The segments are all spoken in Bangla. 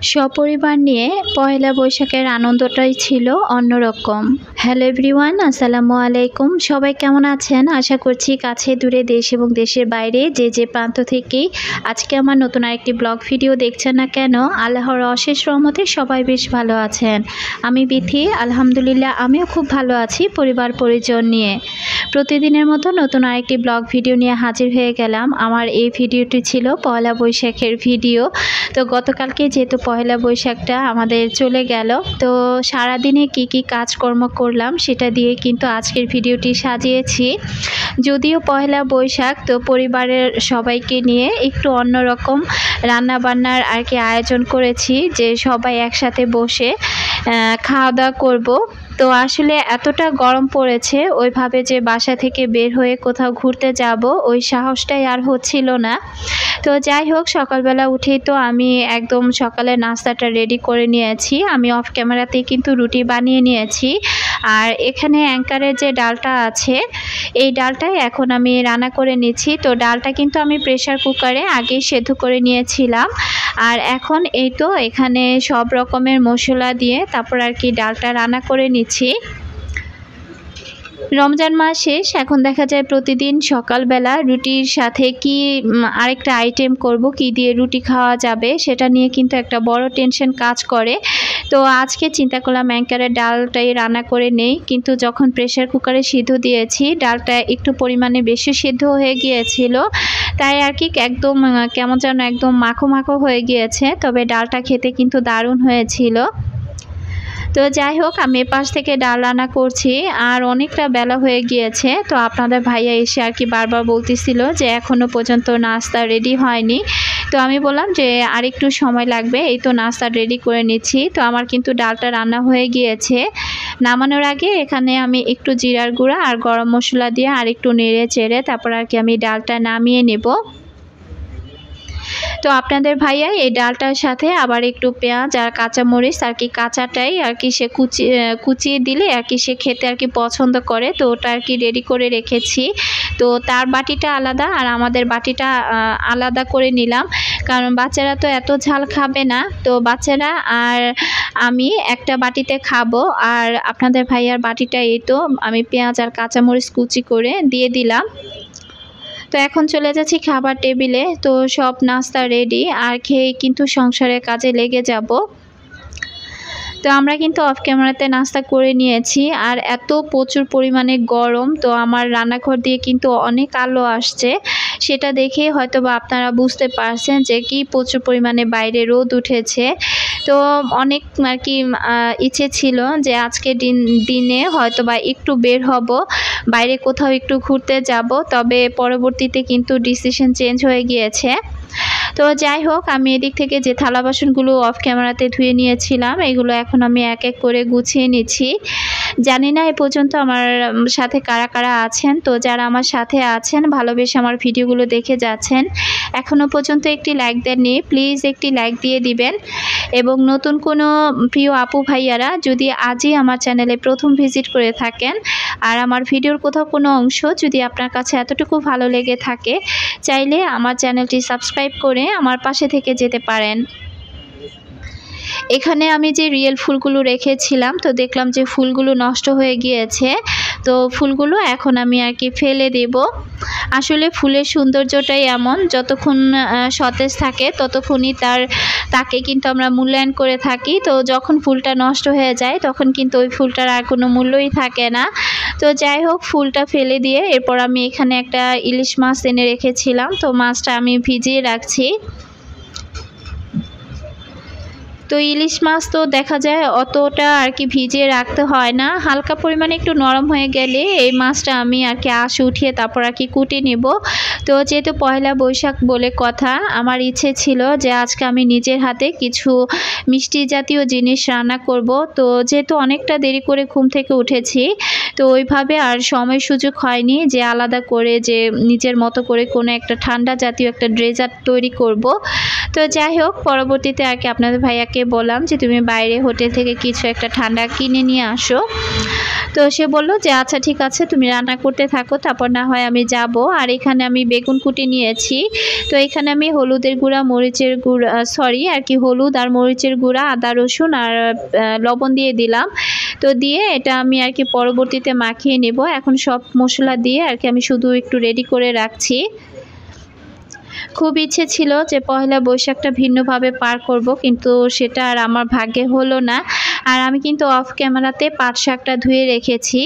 সপরিবার নিয়ে পহেলা বৈশাখের আনন্দটাই ছিল অন্যরকম। হ্যালো এভরিওয়ান, আসসালামু আলাইকুম। সবাই কেমন আছেন? আশা করছি কাছে দূরে দেশ এবং দেশের বাইরে যে প্রান্ত থেকেই আজকে আমার নতুন আরেকটি ব্লগ ভিডিও দেখছেন না কেন, আল্লাহর অশেষ রহমতে সবাই বেশ ভালো আছেন। আমি বিথি, আলহামদুলিল্লাহ আমিও খুব ভালো আছি পরিবার পরিজন নিয়ে। প্রতিদিনের মতো নতুন আরেকটি ব্লগ ভিডিও নিয়ে হাজির হয়ে গেলাম। আমার এই ভিডিওটি ছিল পহেলা বৈশাখের ভিডিও। তো গতকালকে যেহেতু পহেলা বৈশাখটা আমাদের চলে গেল, তো সারাদিনে কি কাজকর্ম করলাম সেটা দিয়ে কিন্তু আজকের ভিডিওটি সাজিয়েছি। যদিও পহেলা বৈশাখ, তো পরিবারের সবাইকে নিয়ে একটু অন্যরকম রান্নাবান্নার আয়োজন করেছি, যে সবাই একসাথে বসে খাওয়া দাওয়া করব। তো আসলে এতটা গরম পড়েছে, ওইভাবে যে বাসা থেকে বের হয়ে কোথাও ঘুরতে যাব ওই সাহসটাই আর হচ্ছিল না। তো যাই হোক, সকালবেলা উঠেই তো আমি একদম সকালে নাস্তাটা রেডি করে নিয়েছি। আমি অফ ক্যামেরাতেই কিন্তু রুটি বানিয়ে নিয়েছি। আর এখানে অ্যাঙ্কারের যে ডালটা আছে, এই ডালটাই এখন আমি রান্না করে নিচ্ছি। তো ডালটা কিন্তু আমি প্রেসার কুকারে আগেই সেদ্ধ করে নিয়েছিলাম। আর এখন এই তো এখানে সব রকমের মশলা দিয়ে তারপর ডালটা রান্না করে নিচ্ছি। রমজান মাস শেষ, এখন দেখা যায় প্রতিদিন সকালবেলা রুটির সাথে কি আরেকটা আইটেম করব, কি দিয়ে রুটি খাওয়া যাবে সেটা নিয়ে কিন্তু একটা বড় টেনশন কাজ করে। তো আজকে চিন্তা করলাম অ্যাঙ্কারের ডালটাই রান্না করে নেই, কিন্তু যখন প্রেসার কুকারে সিদ্ধ দিয়েছি ডালটা একটু পরিমাণে বেশি সিদ্ধ হয়ে গিয়েছিল, তাই একদম কেমন যেন একদম মাখো মাখো হয়ে গিয়েছে। তবে ডালটা খেতে কিন্তু দারুণ হয়েছিল। তো যাই হোক, আমি এপাশ থেকে ডাল রান্না করছি আর অনেকটা বেলা হয়ে গিয়েছে। তো আপনাদের ভাইয়া এসে বারবার বলতেছিল যে এখনও পর্যন্ত নাস্তা রেডি হয়নি। তো আমি বললাম যে আর একটু সময় লাগবে, এই তো নাস্তা রেডি করে নিচ্ছি। তো আমার কিন্তু ডালটা রান্না হয়ে গিয়েছে। নামানোর আগে এখানে আমি একটু জিরার গুঁড়া আর গরম মশলা দিয়ে আর একটু নেড়ে চেড়ে তারপর আমি ডালটা নামিয়ে নেব। তো আপনাদের ভাইয়া এই ডালটার সাথে আবার একটু পেঁয়াজ আর কাঁচামরিচ কাঁচাটাই সে কুচিয়ে দিলে সে খেতে পছন্দ করে। তো ওটা রেডি করে রেখেছি। তো তার বাটিটা আলাদা আর আমাদের বাটিটা আলাদা করে নিলাম, কারণ বাচ্চারা তো এত ঝাল খাবে না। তো বাচ্চারা আর আমি একটা বাটিতে খাবো, আর আপনাদের ভাইয়ার বাটিটা এই তো আমি পেঁয়াজ আর কাঁচামরিচ কুচি করে দিয়ে দিলাম। তো এখন চলে যাচ্ছি খাবার টেবিলে। তো সব নাস্তা রেডি, আর খেয়ে কিন্তু সংসারের কাজে লেগে যাব। তো আমরা কিন্তু অফ ক্যামেরাতে নাস্তা করে নিয়েছি। আর এত প্রচুর পরিমাণে গরম, তো আমার রান্নাঘর দিয়ে কিন্তু অনেক আলো আসছে, সেটা দেখে হয়তো বা আপনারা বুঝতে পারছেন যে কি প্রচুর পরিমাণে বাইরে রোদ উঠেছে। তো অনেক ইচ্ছে ছিল যে আজকে দিনে হয়তো বা একটু বের হব, বাইরে কোথাও একটু ঘুরতে যাব, তবে পরবর্তীতে কিন্তু ডিসিশন চেঞ্জ হয়ে গিয়েছে। তো যাই হোক, আমি এদিক থেকে যে থালা বাসনগুলো অফ ক্যামেরাতে ধুয়ে নিয়েছিলাম এগুলো এখন আমি এক এক করে গুছিয়ে নিচ্ছি। জানি না এ পর্যন্ত আমার সাথে কারা কারা আছেন। তো যারা আমার সাথে আছেন, ভালোবেসে আমার ভিডিওগুলো দেখে যাচ্ছেন, এখনও পর্যন্ত একটি লাইক দেননি, প্লিজ একটি লাইক দিয়ে দিবেন। এবং নতুন কোনো প্রিয় আপু ভাইয়ারা যদি আজই আমার চ্যানেলে প্রথম ভিজিট করে থাকেন, আর আমার ভিডিওর কোথাও কোনো অংশ যদি আপনার কাছে এতটুকু ভালো লেগে থাকে, চাইলে আমার চ্যানেলটি সাবস্ক্রাইব করে আমার পাশে থেকে যেতে পারেন। এখানে আমি যে রিয়েল ফুলগুলো রেখেছিলাম, তো দেখলাম যে ফুলগুলো নষ্ট হয়ে গিয়েছে। তো ফুলগুলো এখন আমি ফেলে দেব। আসলে ফুলের সৌন্দর্যটাই এমন, যতক্ষণ সতেজ থাকে ততক্ষণই তাকে কিন্তু আমরা মূল্যায়ন করে থাকি। তো যখন ফুলটা নষ্ট হয়ে যায় তখন কিন্তু ওই ফুলটার আর কোনো মূল্যই থাকে না। তো যাই হোক, ফুলটা ফেলে দিয়ে এরপর আমি এখানে একটা ইলিশ মাছ এনে রেখেছিলাম, তো মাছটা আমি ভিজিয়ে রাখছি। তো ইলিশ মাছ তো দেখা যায় অতটা ভিজিয়ে রাখতে হয় না, হালকা পরিমাণে একটু নরম হয়ে গেলে এই মাছটা আমি আঁশ উঠিয়ে তারপর কুটে নেব। তো যেহেতু পয়লা বৈশাখ বলে কথা, আমার ইচ্ছে ছিল যে আজকে আমি নিজের হাতে কিছু মিষ্টি জাতীয় জিনিস রান্না করব। তো যেহেতু অনেকটা দেরি করে ঘুম থেকে উঠেছি, তো ওইভাবে আর সময় সুযোগ হয়নি যে আলাদা করে যে নিজের মতো করে কোনো একটা ঠান্ডা জাতীয় একটা ডেজার্ট তৈরি করব। তো যাই হোক, পরবর্তীতে আপনাদের ভাইয়াকে বললাম যে তুমি বাইরে হোটেল থেকে কিছু একটা ঠান্ডা কিনে নিয়ে আসো। তো সে বলল যে আচ্ছা ঠিক আছে তুমি রান্না করতে থাকো, তারপর না হয় আমি যাব। আর এখানে আমি বেগুন কুটি নিয়েছি। তো এখানে আমি হলুদের গুঁড়া, মরিচের গুঁড়া, আর কি হলুদ আর মরিচের গুঁড়া, আদা রসুন আর লবণ দিয়ে দিলাম। তো দিয়ে এটা আমি আর কি পরবর্তীতে মাখিয়ে নেব। এখন সব মশলা দিয়ে আর কি আমি শুধু একটু রেডি করে রাখছি। খুব ইচ্ছে ছিল যে পহেলা বৈশাখটা ভিন্নভাবে পার করব, কিন্তু সেটা আর আমার ভাগ্যে হলো না। আর আমি কিন্তু অফ ক্যামেরাতে পাট শাকটা ধুয়ে রেখেছি।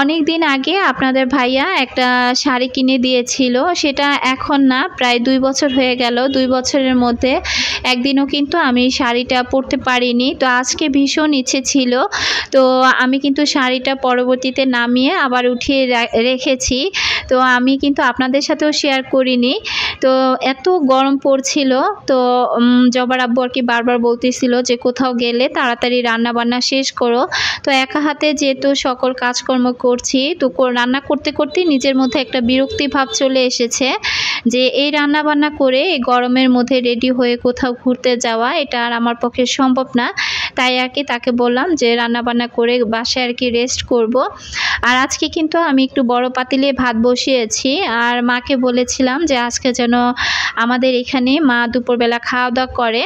অনেক দিন আগে আপনাদের ভাইয়া একটা শাড়ি কিনে দিয়েছিল, সেটা এখন না, প্রায় 2 বছর হয়ে গেল। 2 বছরের মধ্যে একদিনও কিন্তু আমি শাড়িটা পরতে পারিনি। তো আজকে ভীষণ ইচ্ছে ছিল, তো আমি কিন্তু শাড়িটা পরবর্তীতে নামিয়ে আবার উঠিয়ে রেখেছি। তো আমি কিন্তু আপনাদের সাথেও শেয়ার করিনি। তো এত গরম পড়ছিল, তো জবার আব্বু আর কি বারবার বলতেছিল যে কোথাও গেলে তাড়াতাড়ি রান্না বান্না শেষ করো। তো একা হাতে যেহেতু সকল কাজকর্ম করছি, তো রান্না করতে করতে নিজের মধ্যে একটা বিরক্তি ভাব চলে এসেছে যে এই রান্না বান্না করে এই গরমের মধ্যে রেডি হয়ে কোথাও ঘুরতে যাওয়া এটা আর আমার পক্ষে সম্ভব না। তাই আর কি তাকে বললাম যে রান্না বান্না করে বাসায় আর কি রেস্ট করব। আর আজকে কিন্তু আমি একটু বড় পাতিলে ভাত বসিয়েছি, আর মাকে বলেছিলাম যে আজকে যেন আমাদের এখানে মা দুপুরবেলা খাওয়া দাওয়া করে।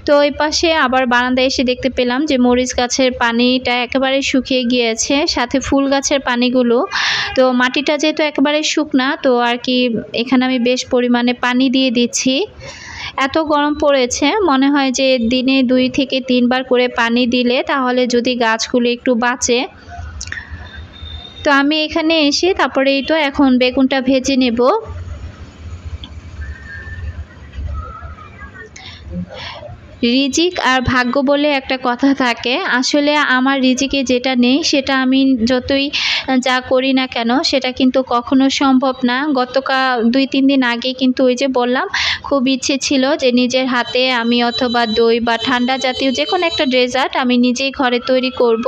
তো ওই পাশে আবার বারান্দায় এসে দেখতে পেলাম যে মরিচ গাছের পানিটা একেবারে শুকিয়ে গিয়েছে, সাথে ফুল গাছের পানিগুলো। তো মাটিটা যেহেতু একেবারে শুকনা, তো আর কি এখানে আমি বেশ পরিমাণে পানি দিয়ে দিচ্ছি। এত গরম পড়েছে, মনে হয় যে দিনে 2 থেকে 3 বার করে পানি দিলে তাহলে যদি গাছগুলো একটু বাঁচে। তো আমি এখানে এসে তারপরে এই তো এখন বেগুনটা ভেজে নেব। রিজিক আর ভাগ্য বলে একটা কথা থাকে, আসলে আমার রিজিকে যেটা নেই সেটা আমি যতই যা করি না কেন সেটা কিন্তু কখনো সম্ভব না। গতকাল 2-3 দিন আগে কিন্তু ওই যে বললাম খুব ইচ্ছে ছিল যে নিজের হাতে আমি অথবা দই বা ঠান্ডা জাতীয় যে কোনো একটা ডেজার্ট আমি নিজেই ঘরে তৈরি করব।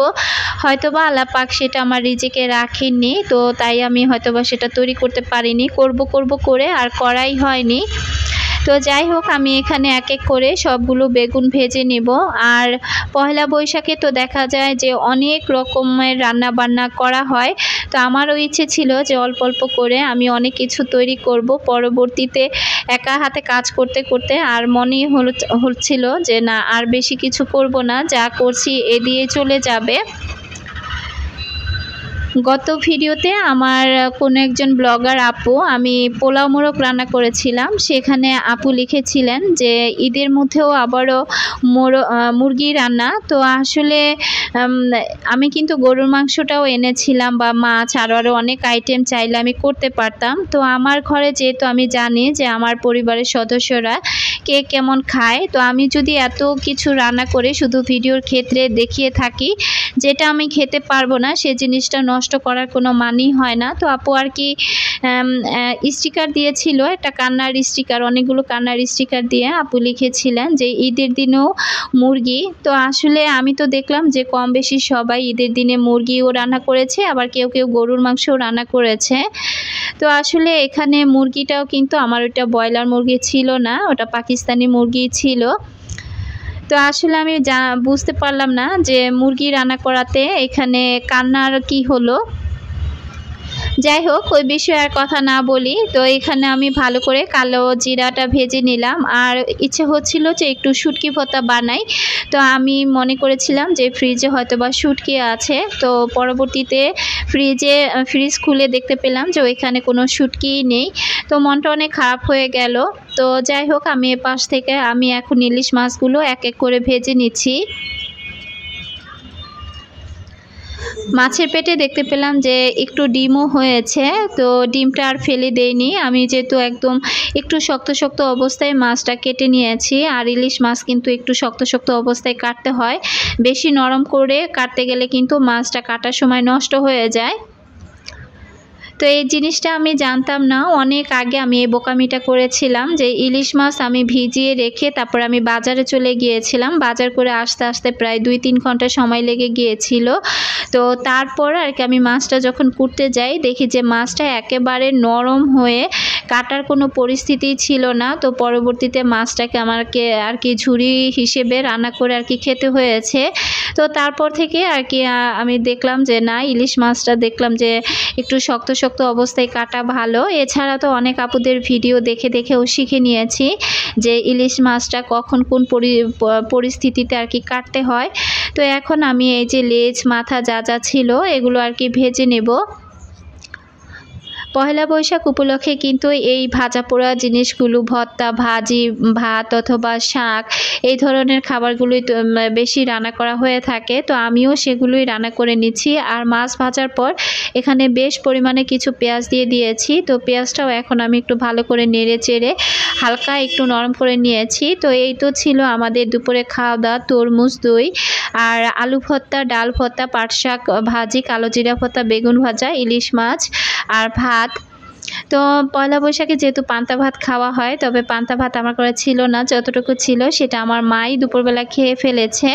হয়তোবা আল্লাহ পাক সেটা আমার রিজিকে রাখেননি, তো তাই আমি হয়তোবা সেটা তৈরি করতে পারিনি। করব করে আর করাই হয়নি। তো যাই হোক, আমি এখানে এক এক করে সবগুলো বেগুন ভেজে নেব। আর পহেলা বৈশাখে তো দেখা যায় যে অনেক রকমের রান্না বান্না করা হয়। তো আমারও ইচ্ছে ছিল যে অল্প অল্প করে আমি অনেক কিছু তৈরি করব। পরবর্তীতে একা হাতে কাজ করতে করতে আর মনেই হচ্ছিল যে না, আর বেশি কিছু করব না, যা করছি এ দিয়ে চলে যাবে। গত ভিডিওতে আমার কোনো একজন ব্লগার আপু, আমি পোলাও মোরগ রান্না করেছিলাম, সেখানে আপু লিখেছিলেন যে ঈদের মধ্যেও আবারও মুরগি রান্না। তো আসলে আমি কিন্তু গরুর মাংসটাও এনেছিলাম বা মাছ আরও অনেক আইটেম চাইলে আমি করতে পারতাম। তো আমার ঘরে যেহেতু আমি জানি যে আমার পরিবারের সদস্যরা কে কেমন খায়, তো আমি যদি এত কিছু রান্না করে শুধু ভিডিওর ক্ষেত্রে দেখিয়ে থাকি যেটা আমি খেতে পারবো না, সে জিনিসটা নষ্ট করার কোনো মানেই হয় না। তো আপু আর কি স্টিকার দিয়েছিল, একটা কান্নার স্টিকার, অনেকগুলো কান্নার স্টিকার দিয়ে আপু লিখেছিলেন যে ঈদের দিনেও মুরগি। তো আসলে আমি তো দেখলাম যে কম বেশি সবাই ঈদের দিনে মুরগিও রান্না করেছে, আবার কেউ কেউ গরুর মাংসও রান্না করেছে। তো আসলে এখানে মুরগিটাও কিন্তু আমার ওটা ব্রয়লার মুরগি ছিল না, ওটা পাকিস্তানি মুরগি ছিল। তো আসলে আমি বুঝতে পারলাম না যে মুরগি রান্না করাতে এখানে কান্নার কি হলো। যাই হোক, ওই বিষয়ে আর কথা না বলি। তো এখানে আমি ভালো করে কালো জিরাটা ভেজে নিলাম, আর ইচ্ছে হচ্ছিল যে একটু শুটকি ভর্তা বানাই। তো আমি মনে করেছিলাম যে ফ্রিজে হয়তো বা শুটকি আছে, তো পরবর্তীতে ফ্রিজ খুলে দেখতে পেলাম যে ওইখানে কোনো শুটকিই নেই। তো মনটা অনেক খারাপ হয়ে গেল। তো যাই হোক, আমি এপাশ থেকে আমি এখন ইলিশ মাছগুলো এক এক করে ভেজে নিচ্ছি। মাছের পেটে দেখতে পেলাম যে একটু ডিমও হয়েছে, তো ডিমটা আর ফেলে দেইনি। আমি যেহেতু একদম একটু শক্ত শক্ত অবস্থায় মাছটা কেটে নিয়েছি, আর ইলিশ মাছ কিন্তু একটু শক্ত শক্ত অবস্থায় কাটতে হয়, বেশি নরম করে কাটতে গেলে কিন্তু মাছটা কাটার সময় নষ্ট হয়ে যায়। তো এই জিনিসটা আমি জানতাম না, অনেক আগে আমি এই বোকামিটা করেছিলাম যে ইলিশ মাছ আমি ভিজিয়ে রেখে তারপর আমি বাজারে চলে গিয়েছিলাম। বাজার করে আসতে আসতে প্রায় 2-3 ঘন্টা সময় লেগে গিয়েছিল। তো তারপর আর কি আমি মাছটা যখন কুটতে যাই দেখি যে মাছটা একেবারে নরম হয়ে কাটার কোনো পরিস্থিতি ছিল না। তো পরবর্তীতে মাছটাকে আমাকে আর কি ঝুরি হিসেবে রান্না করে আর কি খেতে হয়েছে। তো তারপর থেকে আর কি আমি দেখলাম যে না, ইলিশ মাছটা দেখলাম যে একটু শক্ত শক্ত অবস্থায় কাটা ভালো। এছাড়া তো অনেক আপুদের ভিডিও দেখে দেখেও শিখে নিয়েছি যে ইলিশ মাছটা কখন কোন পরিস্থিতিতে আর কি কাটতে হয়। তো এখন আমি এই যে লেজ মাথা যা যা ছিল এগুলো আর কি ভেজে নেব। পহেলা বৈশাখ উপলক্ষে কিন্তু এই ভাজা পোড়া জিনিসগুলো, ভর্তা, ভাজি, ভাত অথবা শাক এই ধরনের খাবারগুলোই বেশি রান্না করা হয়ে থাকে। তো আমিও সেগুলোই রান্না করে নিচ্ছি। আর মাছ ভাজার পর এখানে বেশ পরিমাণে কিছু পেঁয়াজ দিয়ে দিয়েছি। তো পেঁয়াজটাও এখন আমি একটু ভালো করে নেড়ে চেড়ে হালকা একটু নরম করে নিয়েছি। তো এই তো ছিল আমাদের দুপুরে খাওয়া দাওয়া, তরমুজ, দই আর আলু ভর্তা, ডাল ভর্তা, পাট শাক ভাজি, কালো জিরা ভর্তা, বেগুন ভাজা, ইলিশ মাছ আর ভাত। তো পয়লা বৈশাখে যেহেতু পান্তা ভাত খাওয়া হয়, তবে পান্তা ভাত আমার ঘরে ছিল না, যতটুকু ছিল সেটা আমার মাই দুপুরবেলা খেয়ে ফেলেছে।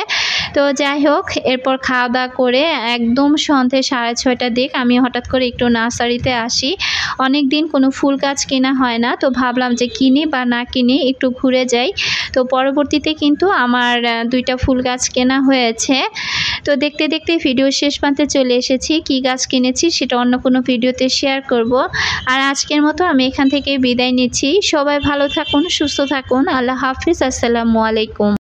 তো যাই হোক, এরপর খাওয়া দাওয়া করে একদম সন্ধ্যে 6:30টার দিক আমি হঠাৎ করে একটু নার্সারিতে আসি। অনেক দিন কোনো ফুল গাছ কেনা হয় না, তো ভাবলাম যে কিনি বা না কিনি একটু ঘুরে যাই। তো পরবর্তীতে কিন্তু আমার 2টা ফুল গাছ কেনা হয়েছে। তো দেখতে দেখতে ভিডিও শেষ প্রান্তে চলে এসেছি। কি গাছ কিনেছি সেটা অন্য কোনো ভিডিওতে শেয়ার করব। আর আজকের মতো আমি এখান থেকে বিদায় নিচ্ছি। সবাই ভালো থাকুন, সুস্থ থাকুন। আল্লাহ হাফিজ। আসসালামু আলাইকুম।